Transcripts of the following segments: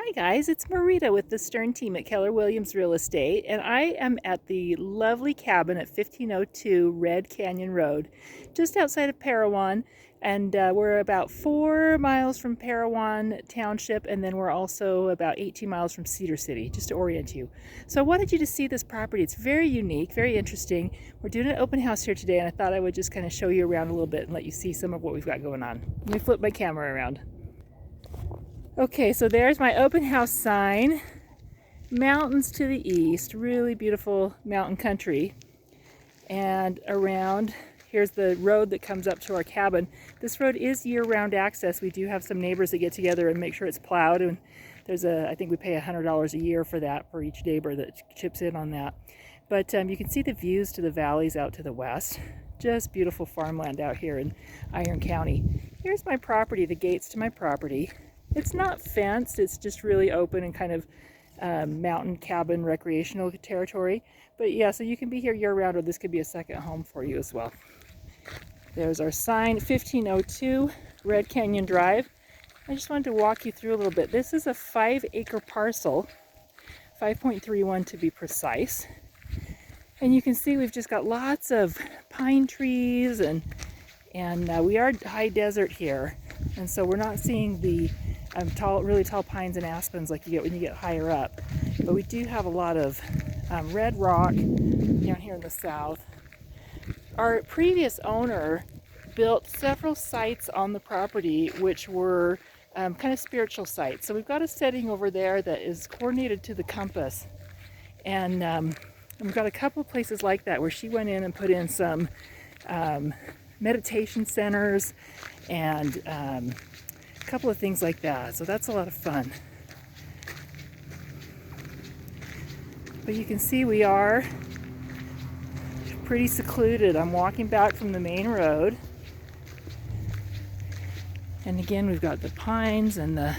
Hi guys, it's Marita with the Stern team at Keller Williams Real Estate, and I am at the lovely cabin at 1502 Red Canyon Road, just outside of Parowan, and we're about 4 miles from Parowan Township, and then we're also about 18 miles from Cedar City, just to orient you. So I wanted you to see this property. It's very unique, very interesting. We're doing an open house here today, and I thought I would just kind of show you around a little bit and let you see some of what we've got going on. Let me flip my camera around. Okay, so there's my open house sign. Mountains to the east, really beautiful mountain country. And around, here's the road that comes up to our cabin. This road is year-round access. We do have some neighbors that get together and make sure it's plowed. And there's I think we pay $100 a year for that, for each neighbor that chips in on that. But you can see the views to the valleys out to the west. Just beautiful farmland out here in Iron County. Here's my property, the gates to my property. It's not fenced, it's just really open and kind of mountain cabin recreational territory. But yeah, so you can be here year-round, or this could be a second home for you as well. There's our sign, 1502 Red Canyon Drive. I just wanted to walk you through a little bit. This is a 5-acre parcel, 5.31 to be precise. And you can see we've just got lots of pine trees, and we are high desert here. And so we're not seeing the really tall pines and aspens like you get when you get higher up. But we do have a lot of red rock down here in the south. Our previous owner built several sites on the property which were kind of spiritual sites. So we've got a setting over there that is coordinated to the compass. And we've got a couple of places like that where she went in and put in some meditation centers and a couple of things like that. So that's a lot of fun. But you can see we are pretty secluded. I'm walking back from the main road. And again, we've got the pines and the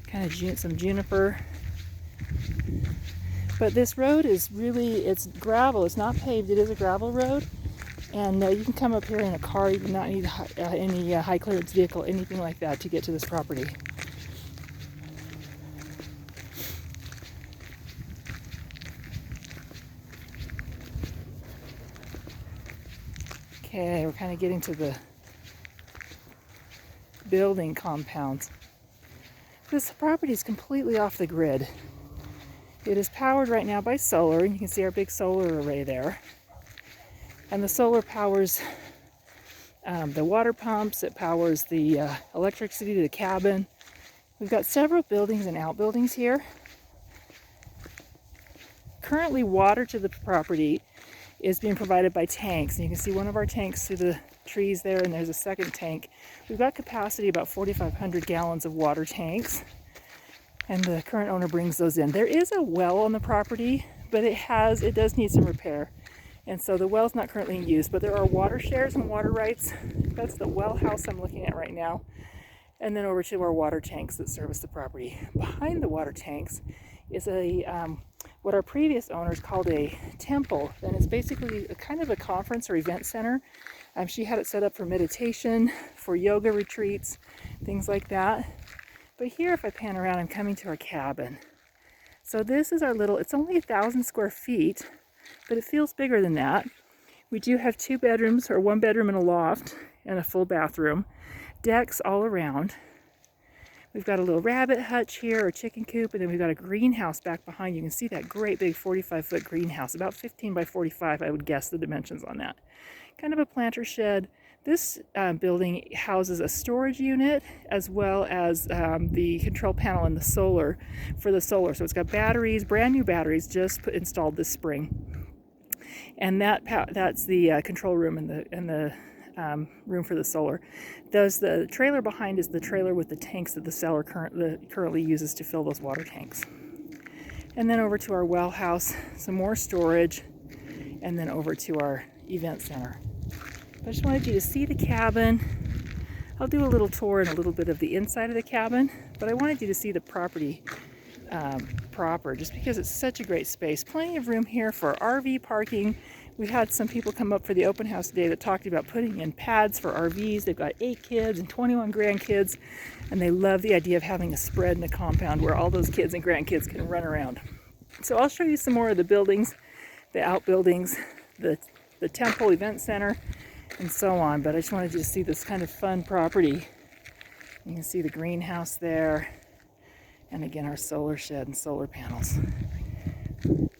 kind of some juniper. But this road is really, it's gravel. It's not paved. It is a gravel road. And you can come up here in a car. You do not need any high clearance vehicle, anything like that, to get to this property. Okay, we're kind of getting to the building compounds. This property is completely off the grid. It is powered right now by solar, and you can see our big solar array there. And the solar powers the water pumps, it powers the electricity to the cabin. We've got several buildings and outbuildings here. Currently, water to the property is being provided by tanks. And you can see one of our tanks through the trees there, and there's a second tank. We've got capacity about 4,500 gallons of water tanks. And the current owner brings those in. There is a well on the property, but it does need some repair. And so the well's not currently in use, but there are water shares and water rights. That's the well house I'm looking at right now. And then over to our water tanks that service the property. Behind the water tanks is what our previous owners called a temple. And it's basically a kind of a conference or event center. She had it set up for meditation, for yoga retreats, things like that. But here, if I pan around, I'm coming to our cabin. So this is our little, it's only 1,000 square feet, but it feels bigger than that. We do have 2 bedrooms, or 1 bedroom and a loft, and a full bathroom. Decks all around. We've got a little rabbit hutch here, or chicken coop, and then we've got a greenhouse back behind. You can see that great big 45-foot greenhouse, about 15 by 45, I would guess the dimensions on that. Kind of a planter shed. This building houses a storage unit as well as the control panel and the solar for the solar. So it's got batteries, brand new batteries, just installed this spring. And that's the control room and the room for the solar. The trailer behind is the trailer with the tanks that the seller currently uses to fill those water tanks. And then over to our well house, some more storage, and then over to our event center. I just wanted you to see the cabin. I'll do a little tour and a little bit of the inside of the cabin, but I wanted you to see the property proper, just because it's such a great space. Plenty of room here for RV parking. We had some people come up for the open house today that talked about putting in pads for RVs. They've got 8 kids and 21 grandkids, and they love the idea of having a spread in a compound where all those kids and grandkids can run around. So I'll show you some more of the buildings, the outbuildings, the temple event center, and so on. But I just wanted you to see this kind of fun property. You can see the greenhouse there, and again our solar shed and solar panels.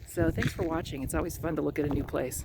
So thanks for watching. It's always fun to look at a new place.